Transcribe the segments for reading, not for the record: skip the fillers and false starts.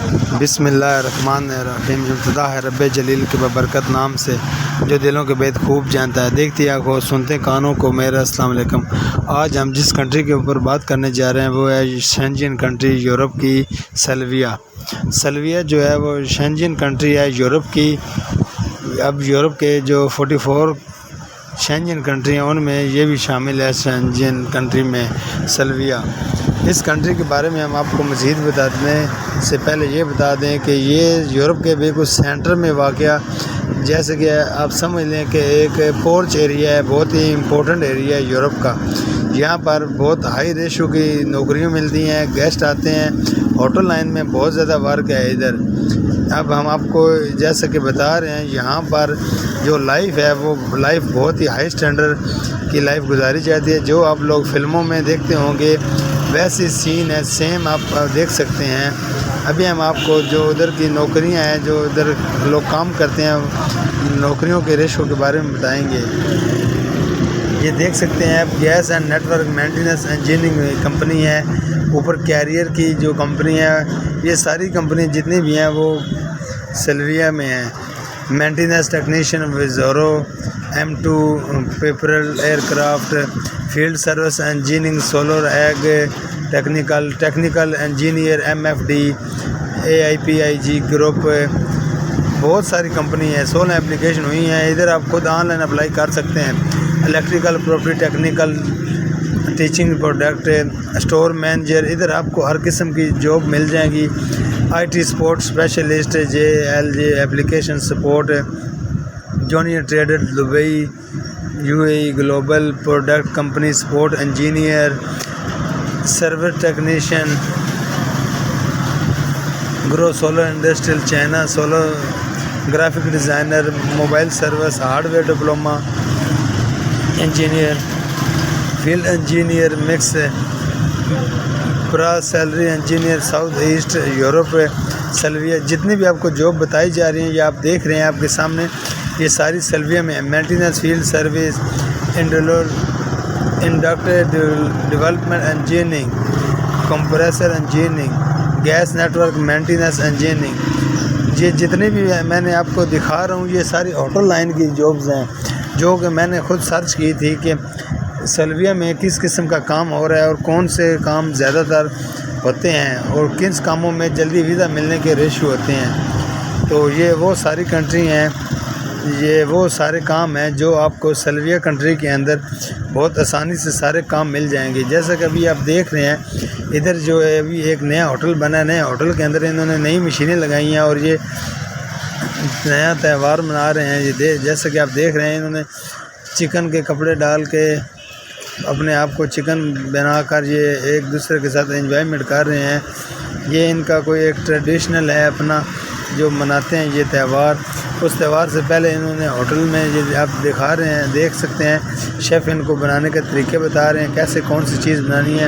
بسم اللہ الرحمن الرحیم۔ ابتدا ہے رب جلیل کے ببرکت نام سے جو دلوں کے بید خوب جانتا ہے۔ دیکھتی آنکھوں سنتے کانوں کو میرا السلام علیکم۔ آج ہم جس کنٹری کے اوپر بات کرنے جا رہے ہیں وہ ہے شینجن کنٹری، یورپ کی سلویا جو ہے وہ شینجن کنٹری ہے یورپ کی۔ اب یورپ کے جو 44 شینجن کنٹری ہیں ان میں یہ بھی شامل ہے شینجن کنٹری میں سلویا۔ اس کنٹری کے بارے میں ہم آپ کو مزید بتانے سے پہلے یہ بتا دیں کہ یہ یورپ کے بالکل سینٹر میں واقع، جیسے کہ آپ سمجھ لیں کہ ایک پورچ ایریا ہے، بہت ہی امپورٹنٹ ایریا ہے یورپ کا۔ یہاں پر بہت ہائی ریشو کی نوکریاں ملتی ہیں، گیسٹ آتے ہیں، ہوٹل لائن میں بہت زیادہ ورک ہے ادھر۔ اب ہم آپ کو جیسا کہ بتا رہے ہیں یہاں پر جو لائف ہے وہ لائف بہت ہی ہائی سٹینڈرڈ کی لائف گزاری جاتی ہے، جو آپ لوگ فلموں میں دیکھتے ہوں گے ویسی سین ہے، سیم آپ دیکھ سکتے ہیں۔ ابھی ہم آپ کو جو ادھر کی نوکریاں ہیں، جو ادھر لوگ کام کرتے ہیں، نوکریوں کے ریشو کے بارے میں بتائیں گے۔ یہ دیکھ سکتے ہیں آپ gas and network maintenance engineering company ہے، اوپر کیریئر کی جو کمپنی ہے، یہ ساری کمپنی جتنی بھی ہیں وہ سلویا میں ہیں۔ مینٹیننس ٹیکنیشین وزورو M2 پیپرل aircraft, field service engineering, solar ایگ technical engineer MFD، AIPIG group, بہت ساری کمپنی ہیں، 16 اپلیکیشن ہوئی ہیں۔ ادھر آپ خود آن لائن اپلائی کر سکتے ہیں۔ Electrical property technical teaching product store manager, ادھر آپ کو ہر قسم کی جاب مل جائیں گی۔ IT support specialist, JLJ application support, junior trader Dubai UAE، global product company support engineer, server technician, گرو solar industrial China, solar graphic designer, mobile service hardware diploma engineer, field engineer مکس، پرا salary engineer, south east Europe سلویا۔ جتنی بھی آپ کو job بتائی جا رہی ہیں یہ آپ دیکھ رہے ہیں آپ کے سامنے، یہ ساری سلویا میں ہے۔ Maintenance field service, inductor development engineering, compressor engineering, gas network maintenance engineering, یہ جتنے بھی میں نے آپ کو دکھا رہا ہوں یہ ساری ہوٹل لائن کی جابز ہیں، جو کہ میں نے خود سرچ کی تھی کہ سلویا میں کس قسم کا کام ہو رہا ہے اور کون سے کام زیادہ تر ہوتے ہیں اور کن کاموں میں جلدی ویزا ملنے کے ریشو ہوتے ہیں۔ تو یہ وہ ساری کنٹری ہیں، یہ وہ سارے کام ہیں جو آپ کو سلویا کنٹری کے اندر بہت آسانی سے سارے کام مل جائیں گے۔ جیسا کہ ابھی آپ دیکھ رہے ہیں ادھر جو ہے ابھی ایک نیا ہوٹل بنا ہے، نئے ہوٹل کے اندر انہوں نے نئی مشینیں لگائی ہیں اور یہ نیا تہوار منا رہے ہیں۔ یہ جیسا کہ آپ دیکھ رہے ہیں انہوں نے چکن کے کپڑے ڈال کے اپنے آپ کو چکن بنا کر یہ ایک دوسرے کے ساتھ انجوائمنٹ کر رہے ہیں۔ یہ ان کا کوئی ایک ٹریڈیشنل ہے اپنا جو مناتے ہیں یہ تہوار۔ اس تہوار سے پہلے انہوں نے ہوٹل میں یہ آپ دکھا رہے ہیں، دیکھ سکتے ہیں شیف ان کو بنانے کے طریقے بتا رہے ہیں کیسے کون سی چیز بنانی ہے۔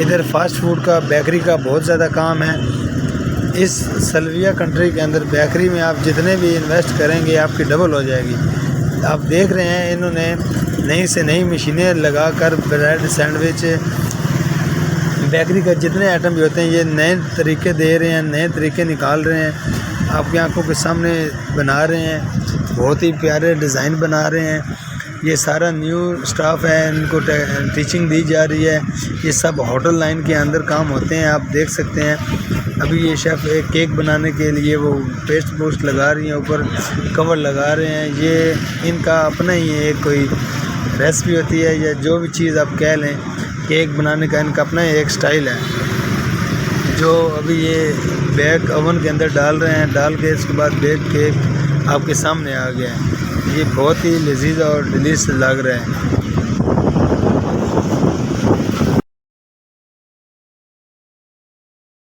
ادھر فاسٹ فوڈ کا بیکری کا بہت زیادہ کام ہے۔ اس سلویا کنٹری کے اندر بیکری میں آپ جتنے بھی انویسٹ کریں گے آپ کی ڈبل ہو جائے گی۔ آپ دیکھ رہے ہیں انہوں نے نئی سے نئی مشینیں لگا کر بریڈ سینڈوچ بیکری کا جتنے آئٹم بھی ہوتے ہیں یہ نئے طریقے دے رہے ہیں، نئے طریقے نکال رہے ہیں، آپ کی آنکھوں کے سامنے بنا رہے ہیں، بہت ہی پیارے ڈیزائن بنا رہے ہیں۔ یہ سارا نیو سٹاف ہے، ان کو ٹیچنگ دی جا رہی ہے۔ یہ سب ہوٹل لائن کے اندر کام ہوتے ہیں، آپ دیکھ سکتے ہیں۔ ابھی یہ شیف ایک کیک بنانے کے لیے وہ پیسٹ لگا رہی ہیں، اوپر کور لگا رہے ہیں۔ یہ ان کا اپنا ہی ایک کوئی ریسپی ہوتی ہے یا جو بھی چیز آپ کہہ لیں، کیک بنانے کا ان کا اپنا ہی ایک سٹائل ہے جو ابھی یہ بیک اوون کے اندر ڈال رہے ہیں، ڈال کے اس کے بعد بیک کیک آپ کے سامنے آ گیا ہے۔ یہ بہت ہی لذیذ اور ڈیلیشیس لگ رہا ہے۔